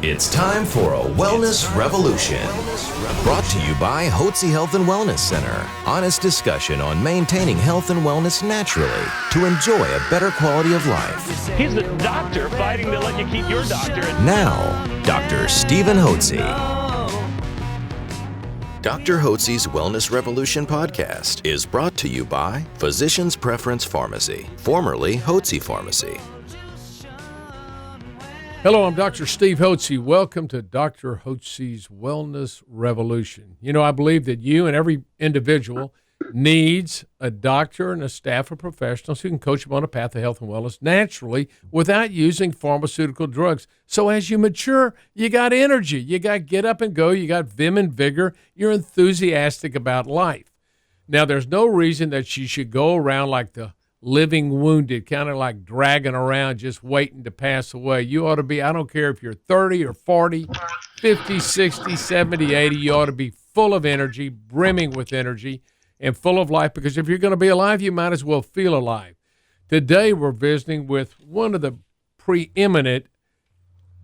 It's time for a Wellness Revolution. Brought to you by Hotze Health and Wellness Center. Honest discussion on maintaining health and wellness naturally to enjoy a better quality of life. He's the doctor fighting to let you keep your doctorate. Now, Dr. Stephen Hotze. Dr. Hotze's Wellness Revolution podcast is brought to you by Physicians Preference Pharmacy, formerly Hotze Pharmacy. Hello, I'm Dr. Steve Hotze. Welcome to Dr. Hotze's Wellness Revolution. You know, I believe that you and every individual needs a doctor and a staff of professionals who can coach them on a path of health and wellness naturally without using pharmaceutical drugs. So as you mature, you got energy. You got get up and go. You got vim and vigor. You're enthusiastic about life. Now, there's no reason that you should go around like the living wounded, kind of like dragging around, just waiting to pass away. You ought to be, I don't care if you're 30 or 40, 50, 60, 70, 80, you ought to be full of energy, brimming with energy, and full of life, because if you're going to be alive, you might as well feel alive. Today, we're visiting with one of the preeminent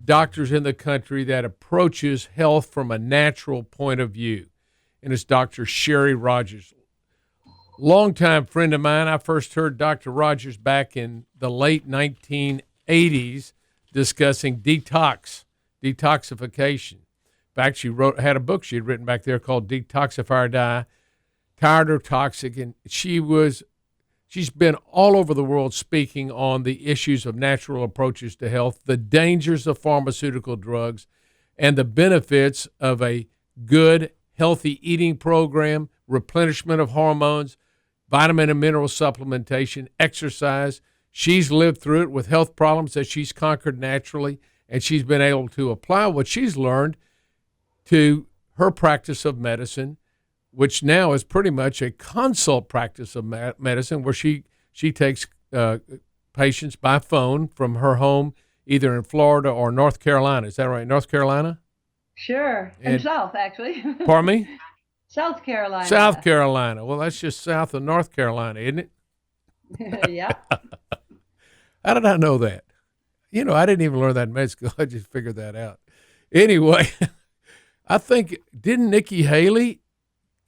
doctors in the country that approaches health from a natural point of view, and it's Dr. Sherry Rogers. Longtime friend of mine. I first heard Dr. Rogers back in the late 1980s discussing detoxification. In fact, she had a book she had written back there called Detoxify or Die, Tired or Toxic, and she's been all over the world speaking on the issues of natural approaches to health, the dangers of pharmaceutical drugs, and the benefits of a good, healthy eating program, replenishment of hormones, vitamin and mineral supplementation, exercise. She's lived through it with health problems that she's conquered naturally, and she's been able to apply what she's learned to her practice of medicine, which now is pretty much a consult practice of medicine, where she takes patients by phone from her home, either in Florida or North Carolina. Is that right, North Carolina? Sure, and South, actually. Pardon me? South Carolina. South Carolina. Well, that's just south of North Carolina, isn't it? Yeah. How did I know that? You know, I didn't even learn that in med school. I just figured that out. Anyway, I think, didn't Nikki Haley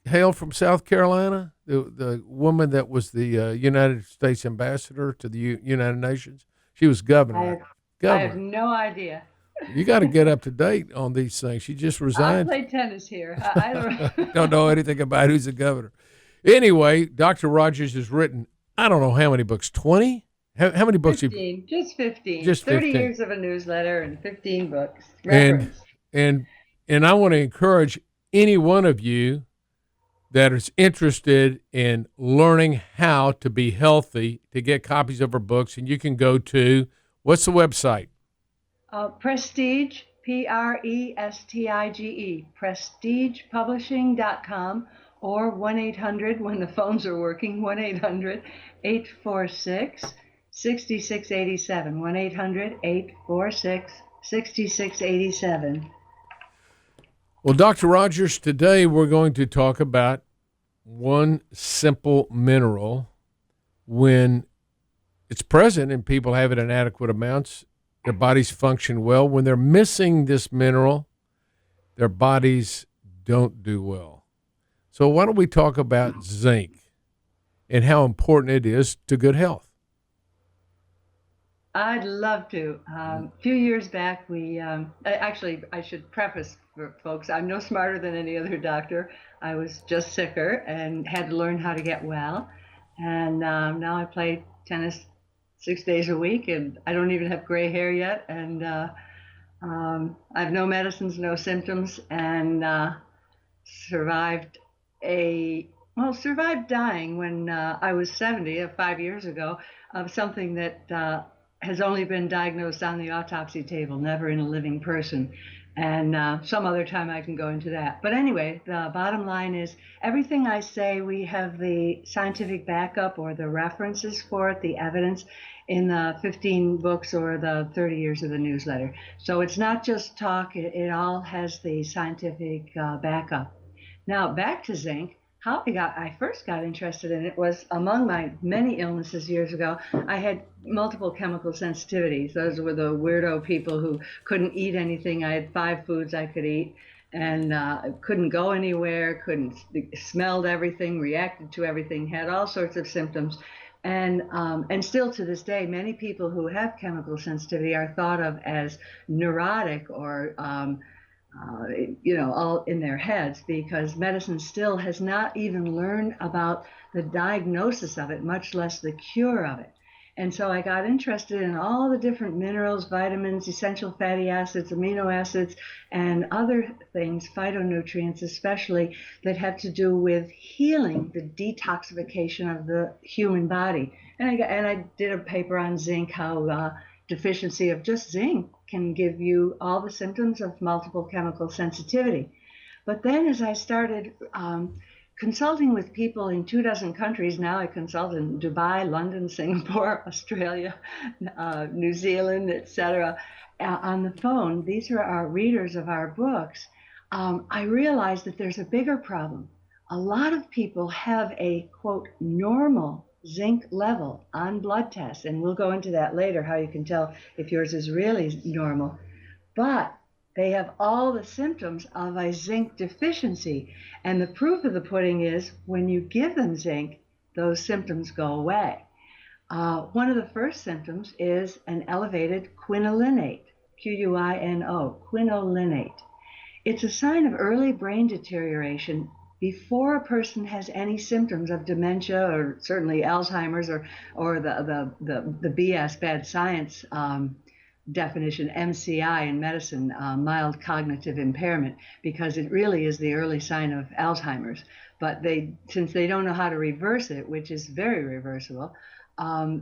hail from South Carolina? The woman that was the United States ambassador to the United Nations? She was governor. I have no idea. You got to get up to date on these things. She just resigned. I play tennis here. I don't know anything about who's the governor. Anyway, Dr. Rogers has written, I don't know how many books, 20? How many books? 15, just 15. Just 30 15. years of a newsletter and 15 books. And I want to encourage any one of you that is interested in learning how to be healthy to get copies of her books. And you can go to, what's the website? Prestige, Prestige, prestigepublishing.com, or 1-800, when the phones are working, 1-800-846-6687, 1-800-846-6687. Well, Dr. Rogers, today we're going to talk about one simple mineral. When it's present and people have it in adequate amounts, their bodies function well. When they're missing this mineral, their bodies don't do well. So why don't we talk about zinc and how important it is to good health? I'd love to. A few years back, actually, I should preface for folks, I'm no smarter than any other doctor. I was just sicker and had to learn how to get well. And now I play tennis 6 days a week, and I don't even have gray hair yet. And I have no medicines, no symptoms, and survived dying when I was 70, 5 years ago, of something that has only been diagnosed on the autopsy table, never in a living person. And some other time I can go into that. But anyway, the bottom line is everything I say, we have the scientific backup or the references for it, the evidence in the 15 books or the 30 years of the newsletter. So it's not just talk, it all has the scientific backup. Now back to zinc. how I first got interested in it was among my many illnesses years ago. I had multiple chemical sensitivities. Those were the weirdo people who couldn't eat anything. I had 5 foods I could eat, and couldn't go anywhere, couldn't smelled everything, reacted to everything, had all sorts of symptoms. And still to this day, many people who have chemical sensitivity are thought of as neurotic or all in their heads, because medicine still has not even learned about the diagnosis of it, much less the cure of it. And so I got interested in all the different minerals, vitamins, essential fatty acids, amino acids, and other things, phytonutrients especially, that have to do with healing the detoxification of the human body. And I did a paper on zinc, how deficiency of just zinc can give you all the symptoms of multiple chemical sensitivity. But then as I started consulting with people in 24 countries, now I consult in Dubai, London, Singapore, Australia, New Zealand, etc., on the phone. These are our readers of our books. I realized that there's a bigger problem. A lot of people have a, quote, normal zinc level on blood tests, and we'll go into that later, how you can tell if yours is really normal, but they have all the symptoms of a zinc deficiency. And the proof of the pudding is when you give them zinc, those symptoms go away. One of the first symptoms is an elevated quinolinate, Quino, quinolinate. It's a sign of early brain deterioration before a person has any symptoms of dementia, or certainly Alzheimer's, or the BS, bad science, definition, MCI in medicine, mild cognitive impairment, because it really is the early sign of Alzheimer's. But since they don't know how to reverse it, which is very reversible,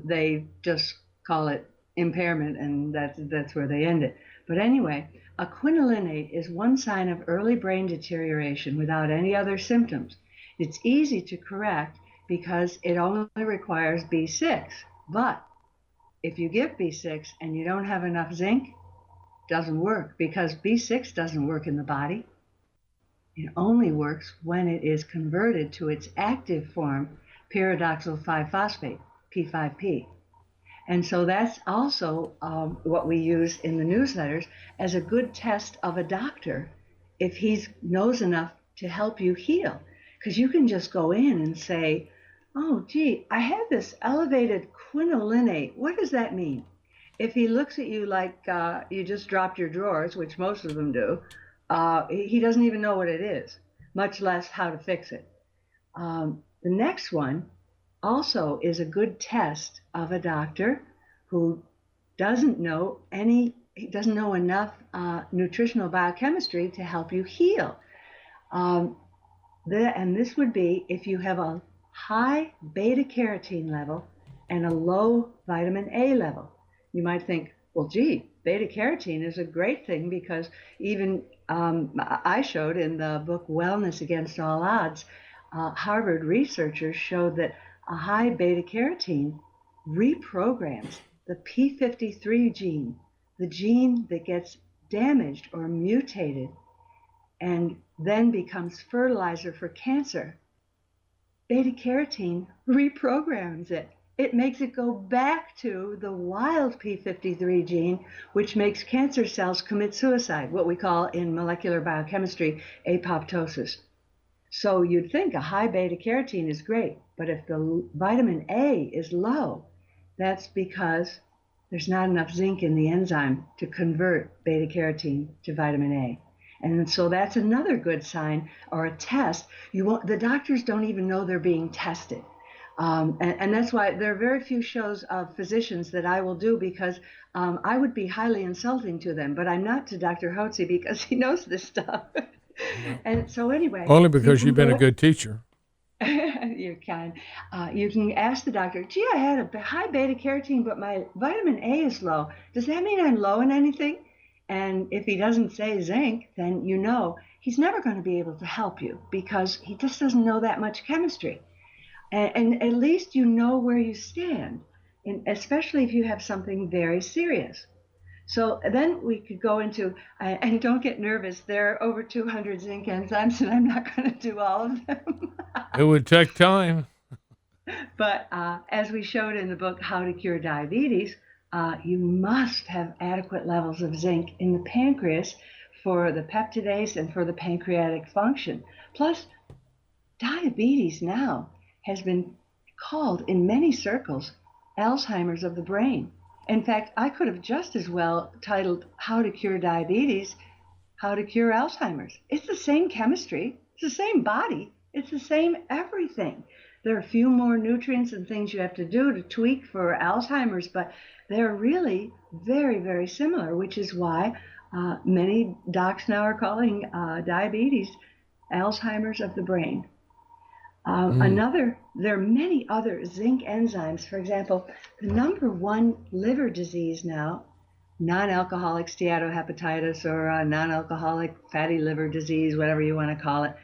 they just call it impairment, and that's where they end it. But anyway, a quinolinate is one sign of early brain deterioration without any other symptoms. It's easy to correct because it only requires B6. But if you give B6 and you don't have enough zinc, it doesn't work, because B6 doesn't work in the body. It only works when it is converted to its active form, pyridoxal 5-phosphate, P5P. And so that's also what we use in the newsletters as a good test of a doctor, if he knows enough to help you heal. Because you can just go in and say, oh, gee, I have this elevated quinolinate. What does that mean? If he looks at you like you just dropped your drawers, which most of them do, he doesn't even know what it is, much less how to fix it. The next one also is a good test of a doctor who doesn't know enough nutritional biochemistry to help you heal. And this would be if you have a high beta carotene level and a low vitamin A level. You might think, well, gee, beta carotene is a great thing, because even I showed in the book Wellness Against All Odds, Harvard researchers showed that a high beta carotene reprograms the P53 gene, the gene that gets damaged or mutated and then becomes fertilizer for cancer. Beta carotene reprograms it. It makes it go back to the wild P53 gene, which makes cancer cells commit suicide, what we call in molecular biochemistry apoptosis. So you'd think a high beta carotene is great, but if the vitamin A is low, that's because there's not enough zinc in the enzyme to convert beta carotene to vitamin A. And so that's another good sign, or a test. The doctors don't even know they're being tested. And that's why there are very few shows of physicians that I will do, because I would be highly insulting to them. But I'm not to Dr. Hotze, because he knows this stuff. And so anyway. Only because you've been a good teacher. You're kind. You can ask the doctor, gee, I had a high beta carotene, but my vitamin A is low. Does that mean I'm low in anything? And if he doesn't say zinc, then you know he's never going to be able to help you, because he just doesn't know that much chemistry. And at least you know where you stand, and especially if you have something very serious. So then we could go into, and don't get nervous, there are over 200 zinc enzymes, and I'm not going to do all of them. It would take time. But as we showed in the book, How to Cure Diabetes, you must have adequate levels of zinc in the pancreas for the peptidase and for the pancreatic function. Plus, diabetes now has been called in many circles Alzheimer's of the brain. In fact, I could have just as well titled How to Cure Diabetes, How to Cure Alzheimer's. It's the same chemistry, it's the same body, it's the same everything. There are a few more nutrients and things you have to do to tweak for Alzheimer's, but they're really very, very similar, which is why many docs now are calling diabetes Alzheimer's of the brain. There are many other zinc enzymes. For example, the number one liver disease now, non-alcoholic steatohepatitis or non-alcoholic fatty liver disease, whatever you want to call it,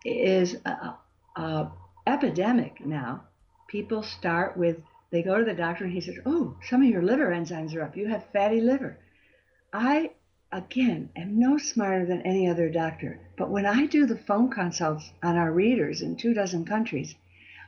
is epidemic now. People start with, they go to the doctor and he says, oh, some of your liver enzymes are up. You have fatty liver. I, again, am no smarter than any other doctor, but when I do the phone consults on our readers in 24 countries,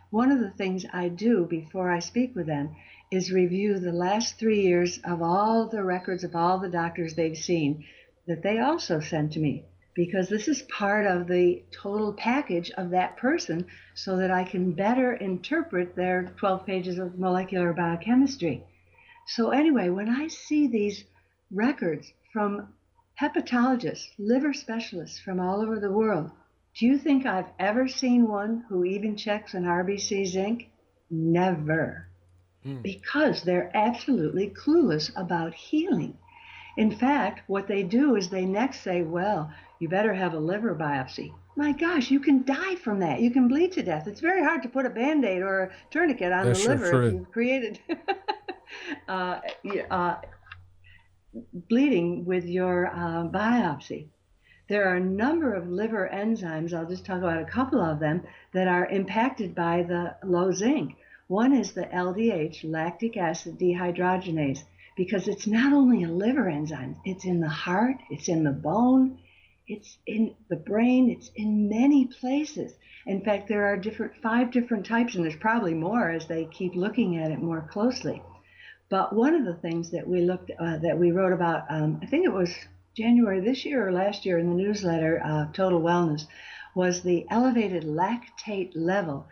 one of the things I do before I speak with them is review the last 3 years of all the records of all the doctors they've seen that they also send to me, because this is part of the total package of that person so that I can better interpret their 12 pages of molecular biochemistry. So anyway, when I see these records from hepatologists, liver specialists from all over the world, do you think I've ever seen one who even checks an RBC zinc? Never. Because they're absolutely clueless about healing. In fact, what they do is they next say, well, you better have a liver biopsy. My gosh, you can die from that. You can bleed to death. It's very hard to put a Band-Aid or a tourniquet on the liver if you've created bleeding with your biopsy. There are a number of liver enzymes, I'll just talk about a couple of them, that are impacted by the low zinc. One is the LDH, lactic acid dehydrogenase, because it's not only a liver enzyme, it's in the heart, it's in the bone, it's in the brain, it's in many places. In fact, there are 5 different types, and there's probably more as they keep looking at it more closely. But one of the things that we wrote about, I think it was January this year or last year in the newsletter, Total Wellness, was the elevated lactate level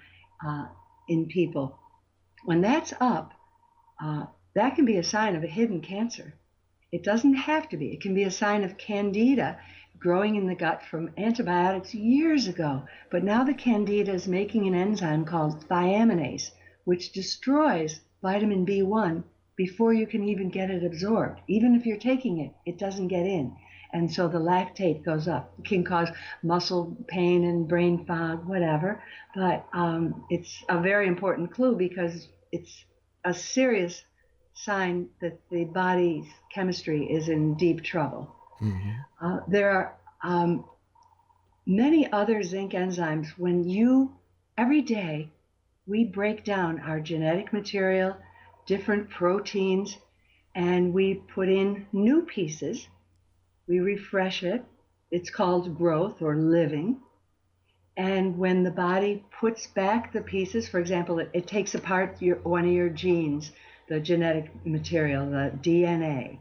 in people. When that's up, that can be a sign of a hidden cancer. It doesn't have to be. It can be a sign of candida growing in the gut from antibiotics years ago. But now the candida is making an enzyme called thiaminase, which destroys vitamin B1 before you can even get it absorbed. Even if you're taking it, it doesn't get in. And so the lactate goes up. It can cause muscle pain and brain fog, whatever. But it's a very important clue because it's a serious sign that the body's chemistry is in deep trouble. There are many other zinc enzymes. Every day, we break down our genetic material, different proteins, and we put in new pieces. We refresh it. It's called growth or living. And when the body puts back the pieces, for example, it takes apart one of your genes, the genetic material, the DNA,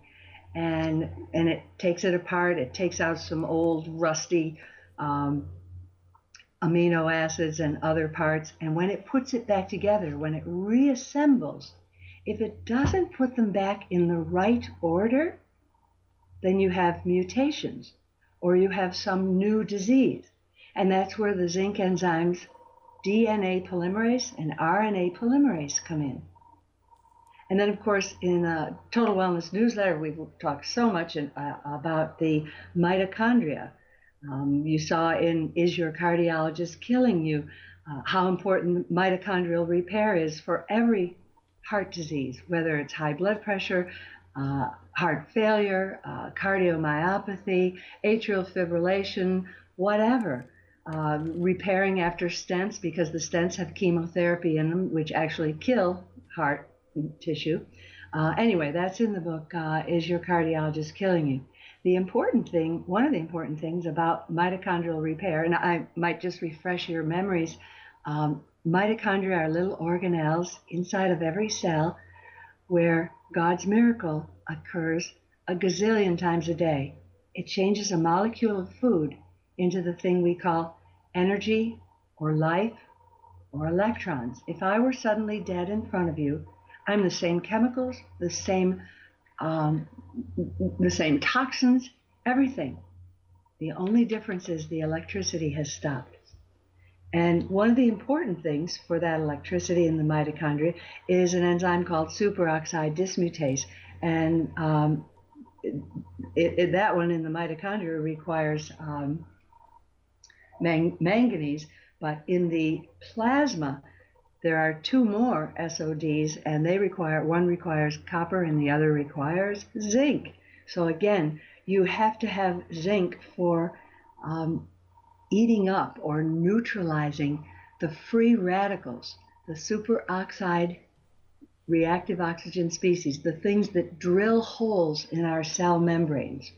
and it takes it apart. It takes out some old rusty amino acids and other parts. And when it puts it back together, when it reassembles, if it doesn't put them back in the right order, then you have mutations or you have some new disease. And that's where the zinc enzymes DNA polymerase and RNA polymerase come in. And then, of course, in the Total Wellness newsletter, we've talked so much about the mitochondria. You saw in Is Your Cardiologist Killing You? How important mitochondrial repair is for every heart disease, whether it's high blood pressure, heart failure, cardiomyopathy, atrial fibrillation, whatever. Repairing after stents, because the stents have chemotherapy in them, which actually kill heart tissue. Anyway, that's in the book, Is Your Cardiologist Killing You? One of the important things about mitochondrial repair, and I might just refresh your memories, mitochondria are little organelles inside of every cell where God's miracle occurs a gazillion times a day. It changes a molecule of food into the thing we call energy or life or electrons. If I were suddenly dead in front of you, I'm the same chemicals, um, the same toxins, everything. The only difference is the electricity has stopped. And one of the important things for that electricity in the mitochondria is an enzyme called superoxide dismutase. And that one in the mitochondria requires manganese, but in the plasma, there are two more SODs, and one requires copper and the other requires zinc. So again, you have to have zinc for eating up or neutralizing the free radicals, the superoxide reactive oxygen species, the things that drill holes in our cell membranes.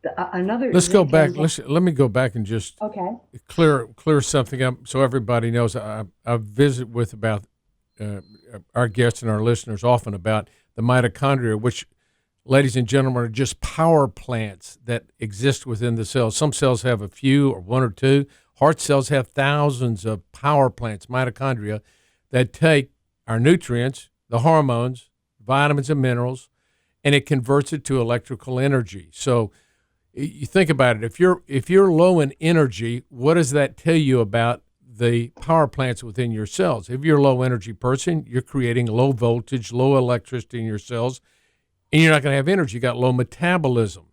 Let's go back. Let me go back and just okay. clear something up so everybody knows. I visit with about our guests and our listeners often about the mitochondria, which, ladies and gentlemen, are just power plants that exist within the cells. Some cells have a few or one or two. Heart cells have thousands of power plants, mitochondria, that take our nutrients, the hormones, vitamins and minerals, and it converts it to electrical energy. So you think about it. If you're low in energy, what does that tell you about the power plants within your cells? If you're a low energy person, you're creating low voltage, low electricity in your cells, and you're not going to have energy. You got low metabolism.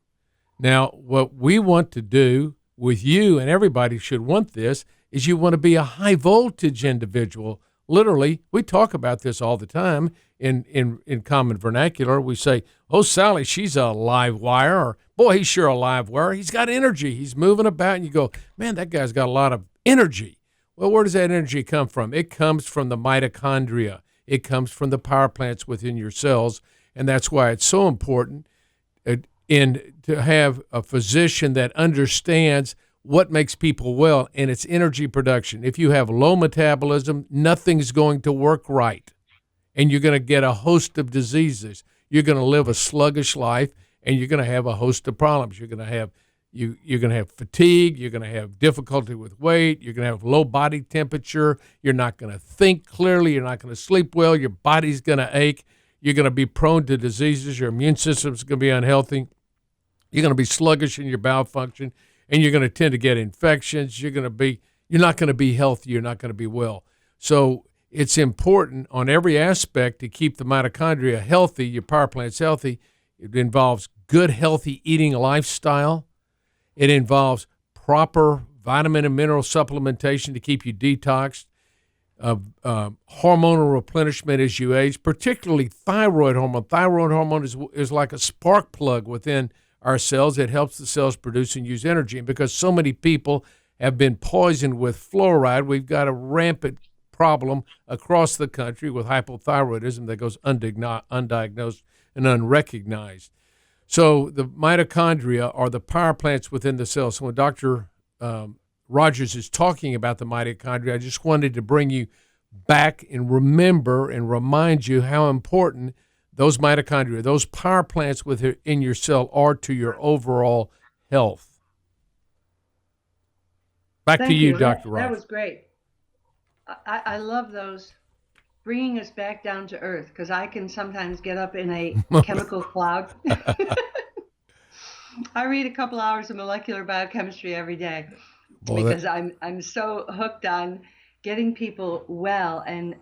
Now, what we want to do with you, and everybody should want this, is you want to be a high voltage individual. Literally, we talk about this all the time in common vernacular. We say, oh, Sally, she's a live wire, or boy, he's sure a live wire. He's got energy. He's moving about, and you go, man, that guy's got a lot of energy. Well, where does that energy come from? It comes from the mitochondria. It comes from the power plants within your cells, and that's why it's so important to have a physician that understands what makes people well, and it's energy production. If you have low metabolism, nothing's going to work right, and you're going to get a host of diseases. You're going to live a sluggish life, and you're going to have a host of problems. You're going to have fatigue. You're going to have difficulty with weight. You're going to have low body temperature. You're not going to think clearly. You're not going to sleep well. Your body's going to ache. You're going to be prone to diseases. Your immune system's going to be unhealthy. You're going to be sluggish in your bowel function, and you're going to tend to get infections. You're not going to be healthy. You're not going to be well. So it's important on every aspect to keep the mitochondria healthy, your power plants healthy. It involves good, healthy eating lifestyle. It involves proper vitamin and mineral supplementation to keep you detoxed, hormonal replenishment as you age, particularly thyroid hormone. Thyroid hormone is like a spark plug within our cells. It helps the cells produce and use energy. And because so many people have been poisoned with fluoride, we've got a rampant problem across the country with hypothyroidism that goes undiagnosed and unrecognized. So the mitochondria are the power plants within the cell. So when Dr. Rogers is talking about the mitochondria, I just wanted to bring you back and remember and remind you how important those mitochondria, those power plants within your cell are to your overall health. Back to you, Dr. Rogers. That was great. I love those, bringing us back down to earth, because I can sometimes get up in a chemical cloud. I read a couple hours of molecular biochemistry every day because I'm so hooked on getting people well, and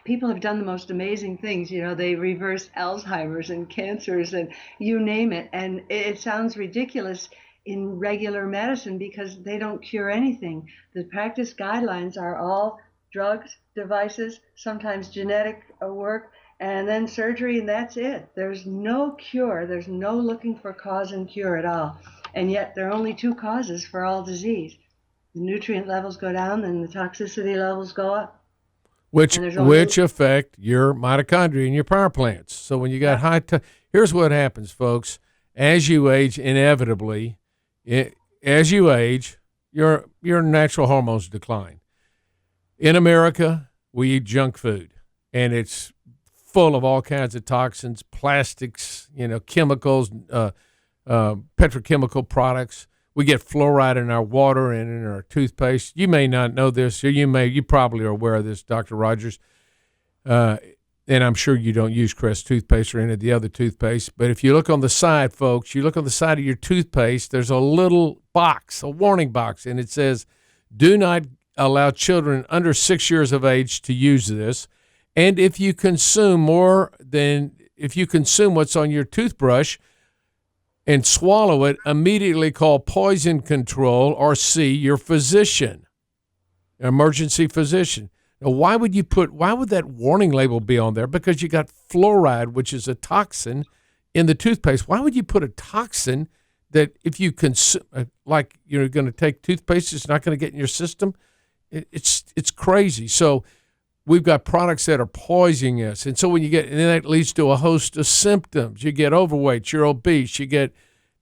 people have done the most amazing things. You know, they reverse Alzheimer's and cancers and you name it. And it sounds ridiculous in regular medicine because they don't cure anything. The practice guidelines are all drugs, devices, sometimes genetic work, and then surgery, and that's it. There's no cure. There's no looking for cause and cure at all. And yet there are only two causes for all disease. The nutrient levels go down and the toxicity levels go up. Which affect your mitochondria and your power plants. So when you got here's what happens, folks, as you age, inevitably, as you age, your natural hormones decline. In America, we eat junk food, and it's full of all kinds of toxins, plastics, chemicals, petrochemical products. We get fluoride in our water and in our toothpaste. You may not know this, or you probably are aware of this, Dr. Rogers. And I'm sure you don't use Crest toothpaste or any of the other toothpaste. But if you look on the side, folks, you look on the side of your toothpaste, there's a little box, a warning box, and it says, do not allow children under 6 years of age to use this. And if you consume what's on your toothbrush and swallow it, immediately call poison control or see your physician, emergency physician. Now, why would that warning label be on there? Because you got fluoride, which is a toxin, in the toothpaste. Why would you put a toxin that if you consume, like you're going to take toothpaste, it's not going to get in your system? It's crazy. So we've got products that are poisoning us. And so and then that leads to a host of symptoms. You get overweight, you're obese, you get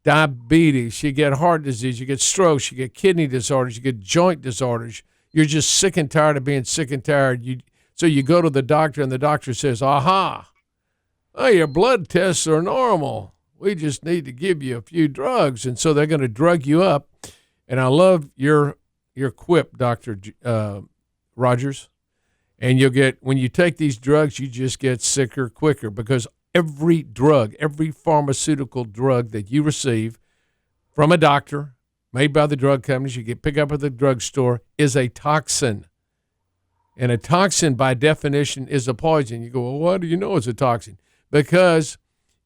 diabetes, you get heart disease, you get strokes, you get kidney disorders, you get joint disorders. You're just sick and tired of being sick and tired. So you go to the doctor, and the doctor says, aha, your blood tests are normal. We just need to give you a few drugs. And so they're going to drug you up. And I love your quip, Dr. Rogers. And when you take these drugs, you just get sicker quicker, because every pharmaceutical drug that you receive from a doctor, made by the drug companies, you pick up at the drugstore, is a toxin. And a toxin, by definition, is a poison. You go, well, why do you know it's a toxin? Because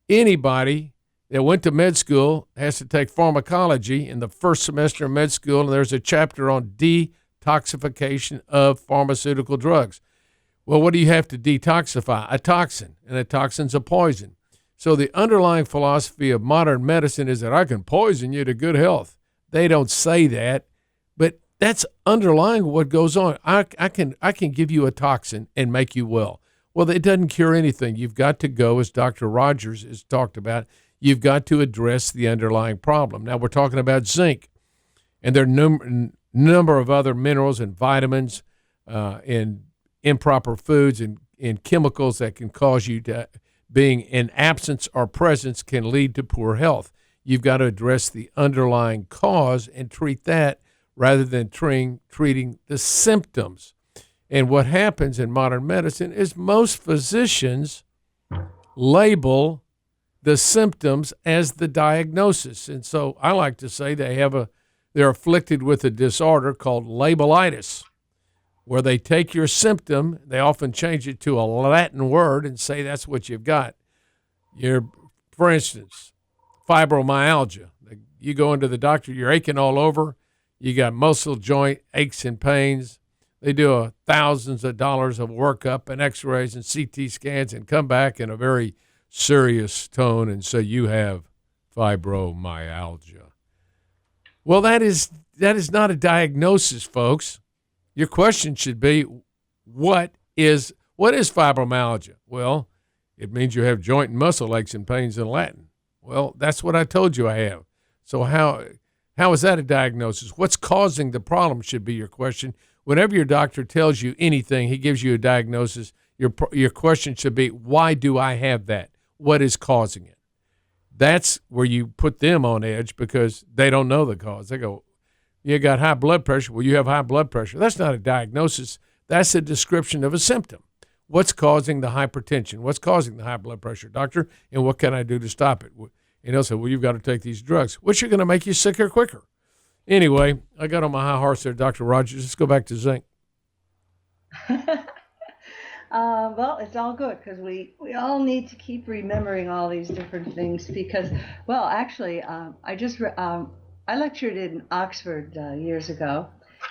anybody that went to med school has to take pharmacology in the first semester of med school, and there's a chapter on detoxification of pharmaceutical drugs. Well, what do you have to detoxify? A toxin, and a toxin's a poison. So the underlying philosophy of modern medicine is that I can poison you to good health. They don't say that, but that's underlying what goes on. I can give you a toxin and make you well. Well, it doesn't cure anything. You've got to go, as Dr. Rogers has talked about, you've got to address the underlying problem. Now, we're talking about zinc, and there are number of other minerals and vitamins and improper foods and chemicals that can cause you to, being in absence or presence, can lead to poor health. You've got to address the underlying cause and treat that rather than treating the symptoms. And what happens in modern medicine is most physicians label the symptoms as the diagnosis. And so I like to say they're afflicted with a disorder called labelitis, where they take your symptom, they often change it to a Latin word and say that's what you've got. For instance, fibromyalgia. You go into the doctor, you're aching all over, you got muscle joint aches and pains. They do thousands of dollars of workup and x-rays and CT scans and come back in a very serious tone and say you have fibromyalgia. Well, that is not a diagnosis, folks. Your question should be, what is fibromyalgia? Well, it means you have joint and muscle aches and pains in Latin. Well, that's what I told you I have. So how is that a diagnosis? What's causing the problem should be your question. Whenever your doctor tells you anything, he gives you a diagnosis, your question should be, why do I have that? What is causing it? That's where you put them on edge, because they don't know the cause. They go, you got high blood pressure. Well, you have high blood pressure. That's not a diagnosis. That's a description of a symptom. What's causing the hypertension? What's causing the high blood pressure, doctor? And what can I do to stop it? And they'll say, well, you've got to take these drugs, which are going to make you sicker quicker. Anyway, I got on my high horse there, Dr. Rogers. Let's go back to zinc. Well, it's all good, because we all need to keep remembering all these different things, because, well, actually, I lectured in Oxford years ago,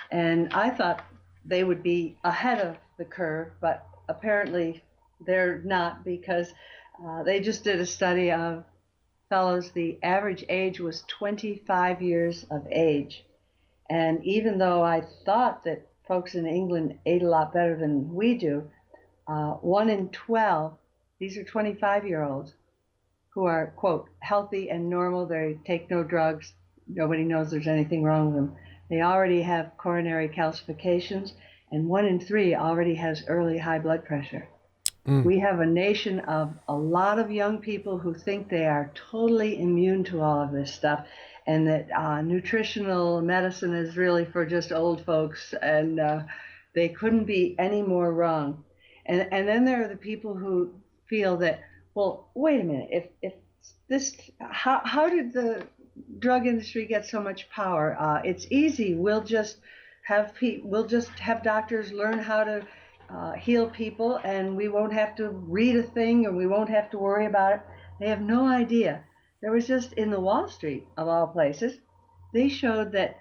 and I thought they would be ahead of the curve, but apparently they're not, because they just did a study of fellows. The average age was 25 years of age. And even though I thought that folks in England ate a lot better than we do, 1 in 12, these are 25-year-olds, who are, quote, healthy and normal. They take no drugs. Nobody knows there's anything wrong with them. They already have coronary calcifications, and 1 in 3 already has early high blood pressure. We have a nation of a lot of young people who think they are totally immune to all of this stuff, and that nutritional medicine is really for just old folks, and they couldn't be any more wrong. And then there are the people who feel that, well, wait a minute, if this, how did the drug industry get so much power? It's easy. We'll just have doctors learn how to heal people, and we won't have to read a thing, and we won't have to worry about it. They have no idea. There was just in the Wall Street, of all places, they showed that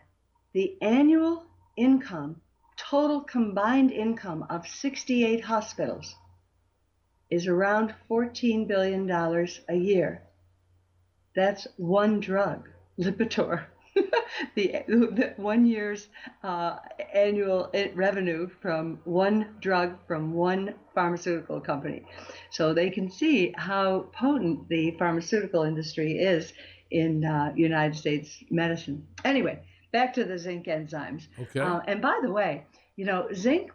the annual income, total combined income of 68 hospitals is around $14 billion a year. That's one drug, Lipitor. the 1 year's annual revenue from one drug from one pharmaceutical company. So they can see how potent the pharmaceutical industry is in United States medicine. Anyway, back to the zinc enzymes. Okay. And by the way, zinc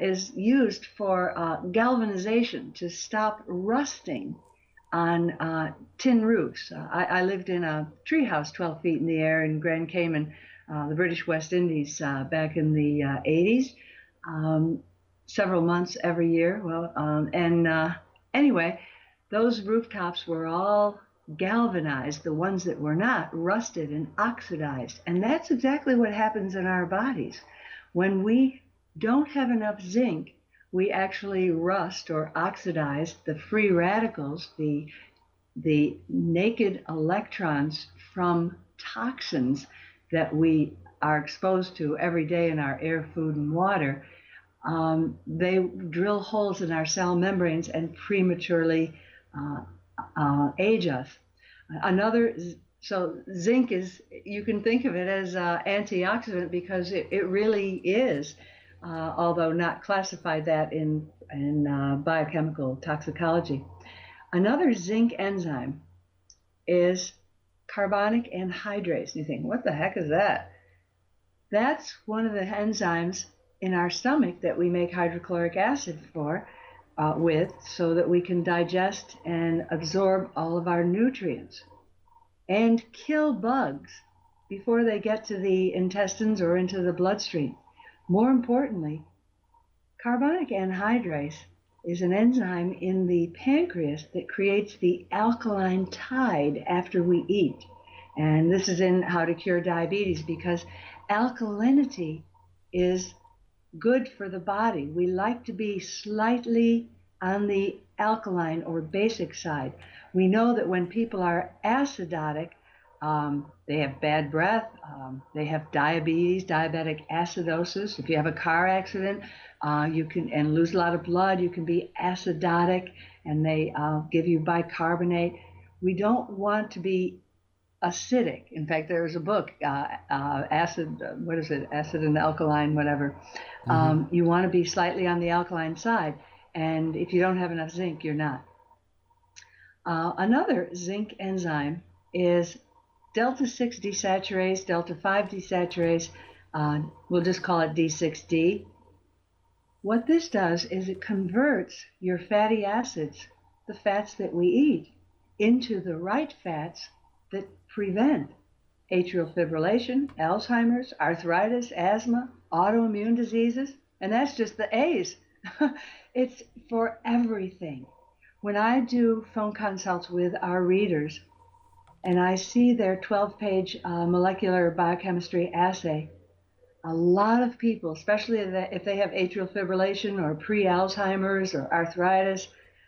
is used for galvanization to stop rusting on tin roofs. I lived in a treehouse 12 feet in the air in Grand Cayman, the British West Indies, back in the 80s, several months every year. Anyway, those rooftops were all galvanized. The ones that were not, rusted and oxidized. And that's exactly what happens in our bodies. When we don't have enough zinc, we actually rust or oxidize the free radicals, the naked electrons from toxins that we are exposed to every day in our air, food, and water. They drill holes in our cell membranes and prematurely age us. So zinc is, you can think of it as an antioxidant because it really is. Although not classified that in biochemical toxicology. Another zinc enzyme is carbonic anhydrase. You think, what the heck is that? That's one of the enzymes in our stomach that we make hydrochloric acid with, so that we can digest and absorb all of our nutrients and kill bugs before they get to the intestines or into the bloodstream. More importantly, carbonic anhydrase is an enzyme in the pancreas that creates the alkaline tide after we eat. And this is in How to Cure Diabetes, because alkalinity is good for the body. We like to be slightly on the alkaline or basic side. We know that when people are acidotic, they have bad breath, they have diabetes, diabetic acidosis. If you have a car accident, you can lose a lot of blood, you can be acidotic, and they give you bicarbonate. We don't want to be acidic. In fact, there was a book, Acid and Alkaline, whatever. You want to be slightly on the alkaline side, and if you don't have enough zinc, you're not. Another zinc enzyme is delta-6 desaturase, delta-5 desaturase, we'll just call it D6D. What this does is it converts your fatty acids, the fats that we eat, into the right fats that prevent atrial fibrillation, Alzheimer's, arthritis, asthma, autoimmune diseases, and that's just the A's. It's for everything. When I do phone consults with our readers, and I see their 12-page molecular biochemistry assay, a lot of people, especially if they have atrial fibrillation or pre-Alzheimer's or arthritis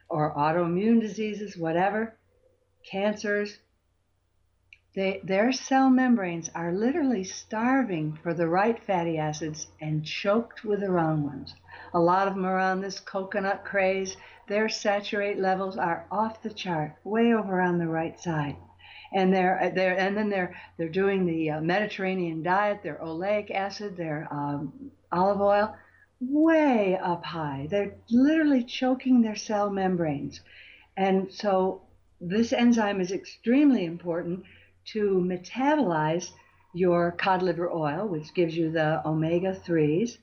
or autoimmune diseases, whatever, cancers, their cell membranes are literally starving for the right fatty acids and choked with the wrong ones. A lot of them are on this coconut craze. Their saturate levels are off the chart, way over on the right side. And they're doing the Mediterranean diet, their oleic acid, their olive oil, way up high. They're literally choking their cell membranes. And so this enzyme is extremely important to metabolize your cod liver oil, which gives you the omega-3s.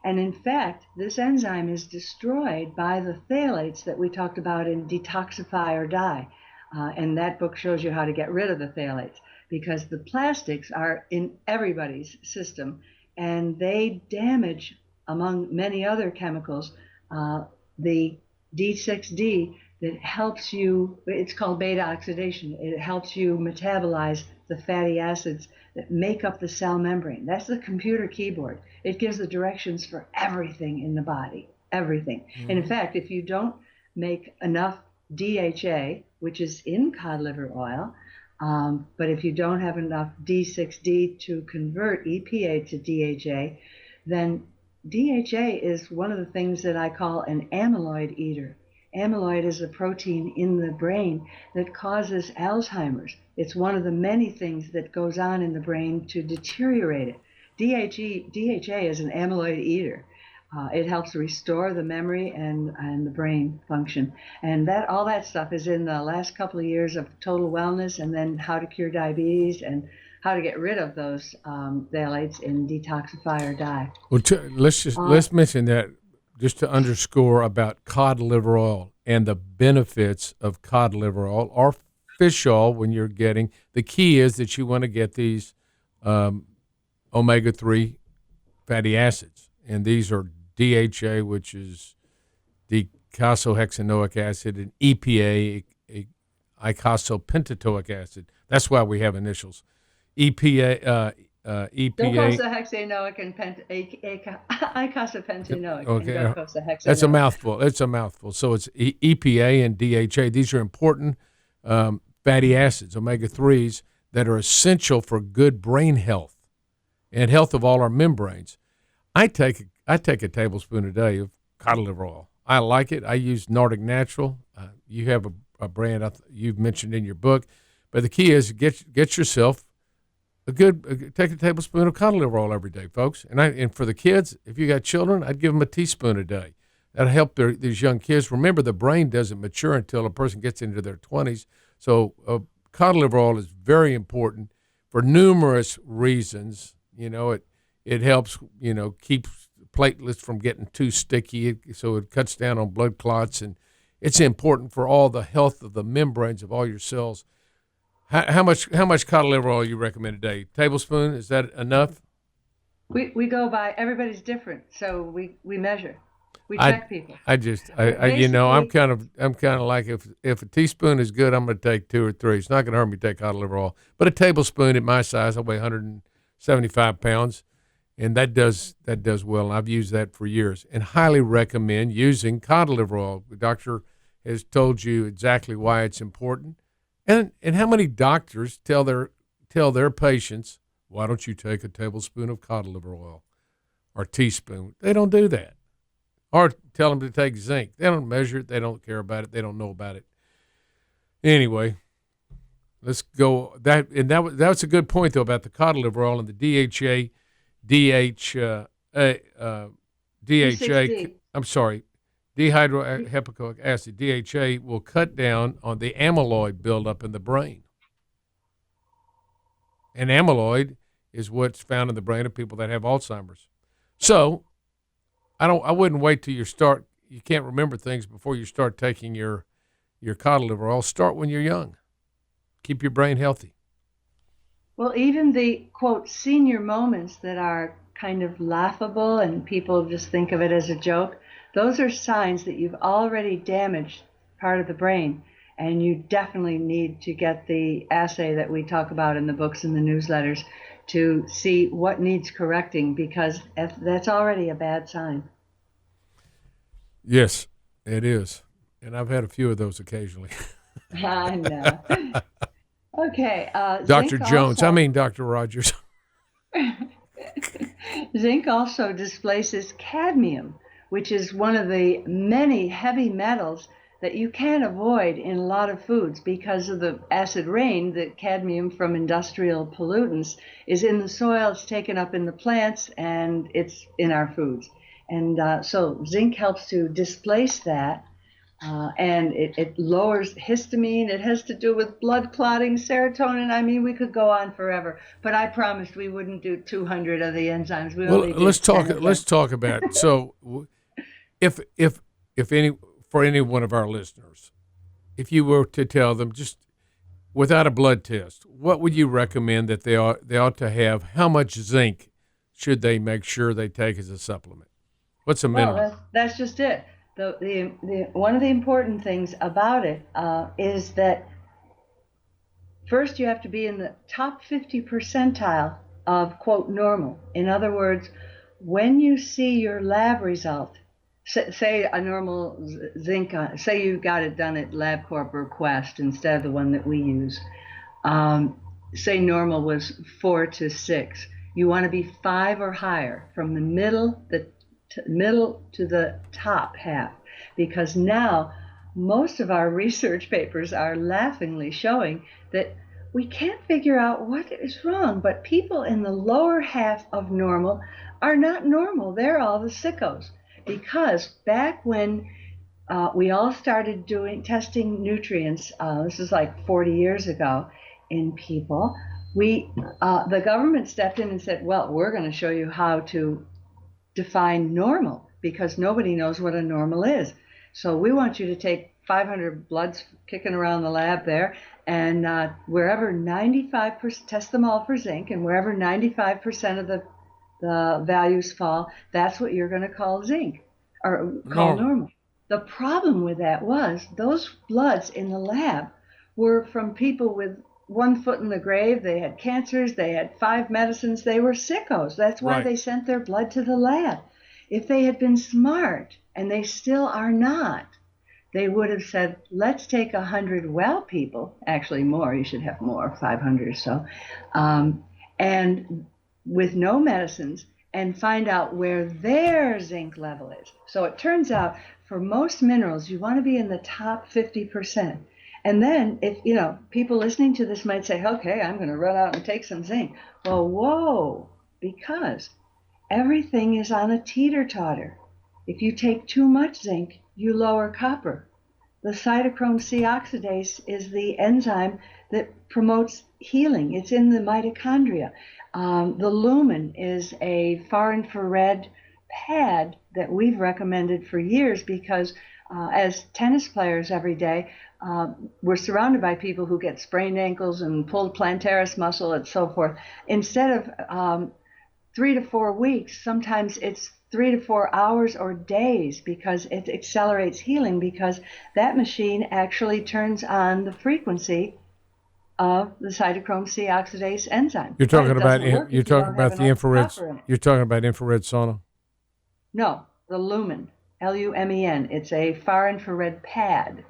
And in fact, this enzyme is destroyed by the phthalates that we talked about in Detoxify or Die. And that book shows you how to get rid of the phthalates, because the plastics are in everybody's system and they damage, among many other chemicals, the D6D that helps you, it's called beta oxidation. It helps you metabolize the fatty acids that make up the cell membrane. That's the computer keyboard. It gives the directions for everything in the body, everything. Mm-hmm. And in fact, if you don't make enough DHA, which is in cod liver oil, but if you don't have enough D6D to convert EPA to DHA, then DHA is one of the things that I call an amyloid eater. Amyloid is a protein in the brain that causes Alzheimer's. It's one of the many things that goes on in the brain to deteriorate it. DHA is an amyloid eater. It helps restore the memory and the brain function. And all that stuff is in the last couple of years of Total Wellness, and then How to Cure Diabetes and how to get rid of those phthalates in Detoxify or Die. Well, let's mention that just to underscore about cod liver oil and the benefits of cod liver oil or fish oil when you're getting. The key is that you want to get these omega-3 fatty acids, and these are DHA, which is docosahexaenoic acid, and EPA, eicosapentaenoic acid. That's why we have initials. EPA. Docosahexaenoic and eicosapentaenoic. Okay, and docosahexaenoic. That's a mouthful. It's a mouthful. So it's EPA and DHA. These are important fatty acids, omega-3s, that are essential for good brain health and health of all our membranes. I take a tablespoon a day of cod liver oil. I like it. I use Nordic Natural. You have a brand you've mentioned in your book, but the key is get yourself take a tablespoon of cod liver oil every day, folks. And for the kids, if you got children, I'd give them a teaspoon a day. That'll help these young kids. Remember, the brain doesn't mature until a person gets into their 20s. So cod liver oil is very important for numerous reasons. It helps, keep platelets from getting too sticky, so it cuts down on blood clots, and it's important for all the health of the membranes of all your cells. How much cod liver oil you recommend a day? Tablespoon, is that enough? We go by, everybody's different, so we measure. We check people. I'm kind of like if a teaspoon is good, I'm going to take 2 or 3. It's not going to hurt me to take cod liver oil, but a tablespoon at my size, I weigh 175 pounds, and that does well. And I've used that for years, and highly recommend using cod liver oil. The doctor has told you exactly why it's important, and how many doctors tell their patients, why don't you take a tablespoon of cod liver oil or teaspoon? They don't do that. Or tell them to take zinc. They don't measure it. They don't care about it. They don't know about it. Anyway, let's go. That's a good point, though, about the cod liver oil and the DHA. I'm sorry, dehydroepicoic acid, DHA, will cut down on the amyloid buildup in the brain. And amyloid is what's found in the brain of people that have Alzheimer's. So I wouldn't wait till you can't remember things before you start taking your cod liver oil. Start when you're young. Keep your brain healthy. Well, even the, quote, senior moments that are kind of laughable and people just think of it as a joke, those are signs that you've already damaged part of the brain. And you definitely need to get the assay that we talk about in the books and the newsletters to see what needs correcting, because that's already a bad sign. Yes, it is. And I've had a few of those occasionally. I know. Okay. Dr. Jones. Dr. Rogers. Zinc also displaces cadmium, which is one of the many heavy metals that you can't avoid in a lot of foods because of the acid rain. That cadmium from industrial pollutants is in the soil, it's taken up in the plants, and it's in our foods. And so zinc helps to displace that. And it lowers histamine. It has to do with blood clotting, serotonin. I mean, we could go on forever. But I promised we wouldn't do 200 of the enzymes. We Well, only did 10 of them. let's talk about if any for any one of our listeners, if you were to tell them just without a blood test, what would you recommend that they ought to have? How much zinc should they make sure they take as a supplement? What's a minimum? Well, that's just it. The one of the important things about it is that first you have to be in the top 50 percentile of quote normal. In other words, when you see your lab result, say a normal zinc, say you got it done at LabCorp or Quest instead of the one that we use. Say normal was 4 to 6. You want to be 5 or higher from the middle to the top half, because now most of our research papers are laughingly showing that we can't figure out what is wrong, but people in the lower half of normal are not normal. They're all the sickos. Because back when we all started testing nutrients, this is like 40 years ago, in people, the government stepped in and said, well, we're going to show you how to define normal, because nobody knows what a normal is. So we want you to take 500 bloods kicking around the lab there, and wherever 95%, test them all for zinc, and wherever 95% of the values fall, that's what you're going to call zinc, or call normal. The problem with that was those bloods in the lab were from people with 1 foot in the grave. They had cancers, they had 5 medicines, they were sickos. That's why they sent their blood to the lab. If they had been smart, and they still are not, they would have said, let's take 100 well people, actually more, you should have more, 500 or so, and with no medicines, and find out where their zinc level is. So it turns out for most minerals, you want to be in the top 50%. And then if, people listening to this might say, okay, I'm going to run out and take some zinc. Well, whoa, because everything is on a teeter-totter. If you take too much zinc, you lower copper. The cytochrome C oxidase is the enzyme that promotes healing. It's in the mitochondria. The lumen is a far infrared pad that we've recommended for years because as tennis players every day, we're surrounded by people who get sprained ankles and pulled plantaris muscle and so forth. Instead of 3 to 4 weeks, sometimes it's 3 to 4 hours or days, because it accelerates healing, because that machine actually turns on the frequency of the cytochrome C oxidase enzyme. You're talking about the infrared. You're talking about infrared sauna. No, the lumen, LUMEN. It's a far infrared pad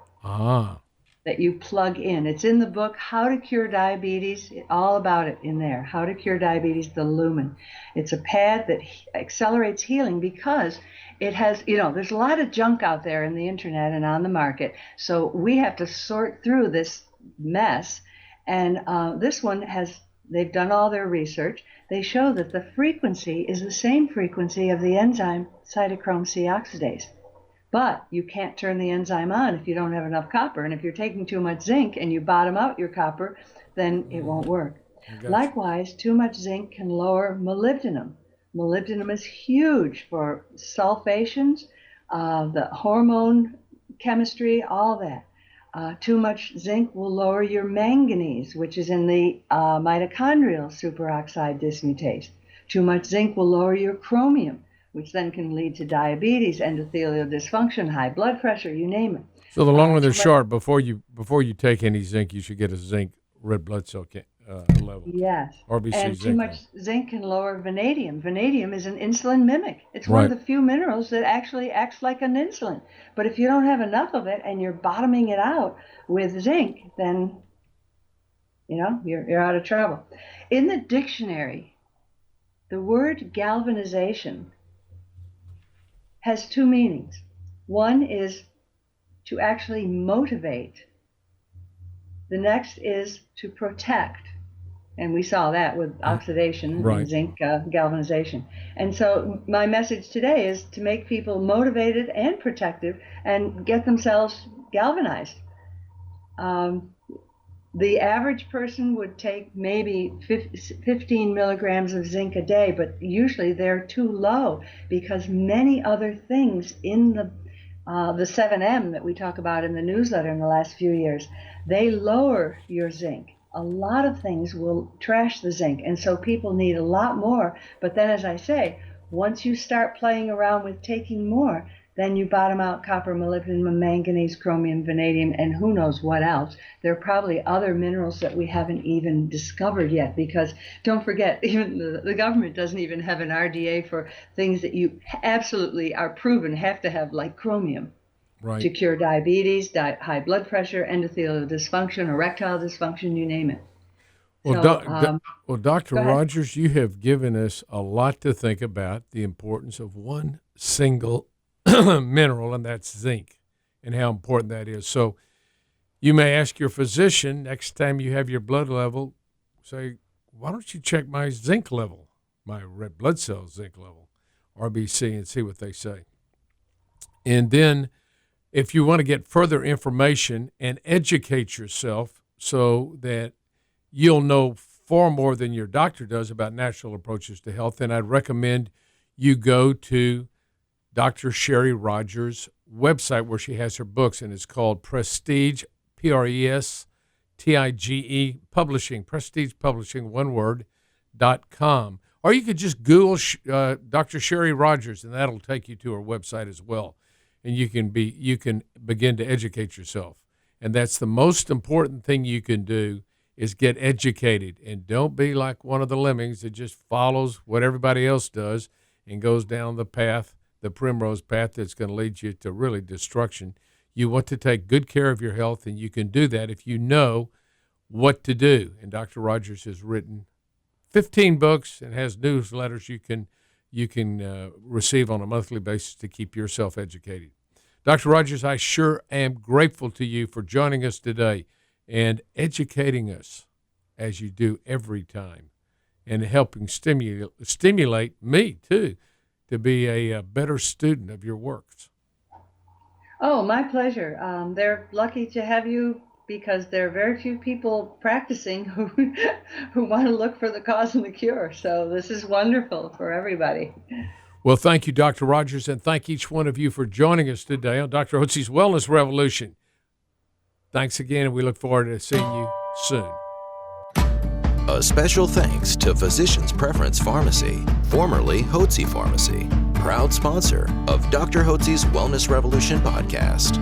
that you plug in. It's in the book How to Cure Diabetes. All about it in there. How to Cure Diabetes, the lumen. It's a pad that accelerates healing because it has, there's a lot of junk out there in the internet and on the market. So we have to sort through this mess. And this one they've done all their research. They show that the frequency is the same frequency of the enzyme cytochrome C oxidase. But you can't turn the enzyme on if you don't have enough copper. And if you're taking too much zinc and you bottom out your copper, then it won't work. Likewise, too much zinc can lower molybdenum. Molybdenum is huge for sulfations, the hormone chemistry, all that. Too much zinc will lower your manganese, which is in the mitochondrial superoxide dismutase. Too much zinc will lower your chromium, which then can lead to diabetes, endothelial dysfunction, high blood pressure, you name it. So the long and the short, before you take any zinc, you should get a zinc red blood cell level. Yes. RBC and zinc too much zinc can lower vanadium. Vanadium is an insulin mimic. It's one of the few minerals that actually acts like an insulin. But if you don't have enough of it and you're bottoming it out with zinc, then you're out of trouble. In the dictionary, the word galvanization has 2 meanings. One is to actually motivate. The next is to protect. And we saw that with oxidation Right. and zinc galvanization. And so my message today is to make people motivated and protective and get themselves galvanized. The average person would take maybe 15 milligrams of zinc a day, but usually they're too low because many other things in the 7M that we talk about in the newsletter in the last few years, they lower your zinc. A lot of things will trash the zinc, and so people need a lot more. But then, as I say, once you start playing around with taking more, then you bottom out copper, molybdenum, manganese, chromium, vanadium, and who knows what else. There are probably other minerals that we haven't even discovered yet, because don't forget, even the government doesn't even have an RDA for things that you absolutely are proven have to have, like chromium. Right. To cure diabetes, high blood pressure, endothelial dysfunction, erectile dysfunction, you name it. Well, So, Dr. go ahead. Rogers, you have given us a lot to think about, the importance of one single mineral, and that's zinc, and how important that is. So you may ask your physician next time you have your blood level, say, why don't you check my zinc level, my red blood cell zinc level, RBC, and see what they say. And then if you want to get further information and educate yourself so that you'll know far more than your doctor does about natural approaches to health, then I'd recommend you go to Dr. Sherry Rogers' website where she has her books, and it's called Prestige, Prestige Publishing, Prestige Publishing, one word, .com. Or you could just Google Dr. Sherry Rogers, and that'll take you to her website as well. And you can begin to educate yourself. And that's the most important thing you can do, is get educated. And don't be like one of the lemmings that just follows what everybody else does and goes down the path, the primrose path, that's going to lead you to really destruction. You want to take good care of your health, and you can do that if you know what to do. And Dr. Rogers has written 15 books and has newsletters you can receive on a monthly basis to keep yourself educated. Dr. Rogers, I sure am grateful to you for joining us today and educating us, as you do every time, and helping stimulate me, too, to be a better student of your works. Oh, my pleasure. They're lucky to have you, because there are very few people practicing who want to look for the cause and the cure. So this is wonderful for everybody. Well, thank you, Dr. Rogers, and thank each one of you for joining us today on Dr. Hotze's Wellness Revolution. Thanks again, and we look forward to seeing you soon. A special thanks to Physicians Preference Pharmacy, formerly Hotze Pharmacy, proud sponsor of Dr. Hotze's Wellness Revolution podcast.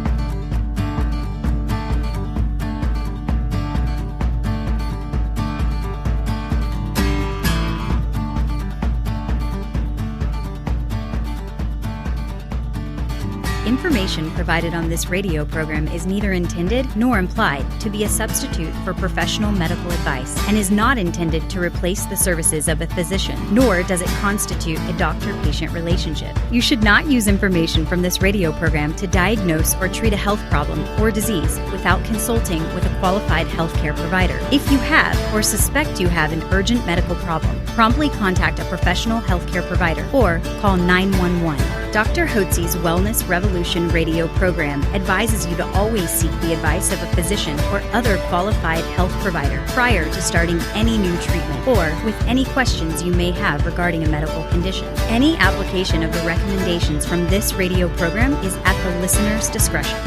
Information provided on this radio program is neither intended nor implied to be a substitute for professional medical advice and is not intended to replace the services of a physician, nor does it constitute a doctor-patient relationship. You should not use information from this radio program to diagnose or treat a health problem or disease without consulting with a qualified healthcare provider. If you have or suspect you have an urgent medical problem, promptly contact a professional healthcare provider or call 911. Dr. Hotze's Wellness Revolution radio program advises you to always seek the advice of a physician or other qualified health provider prior to starting any new treatment or with any questions you may have regarding a medical condition. Any application of the recommendations from this radio program is at the listener's discretion.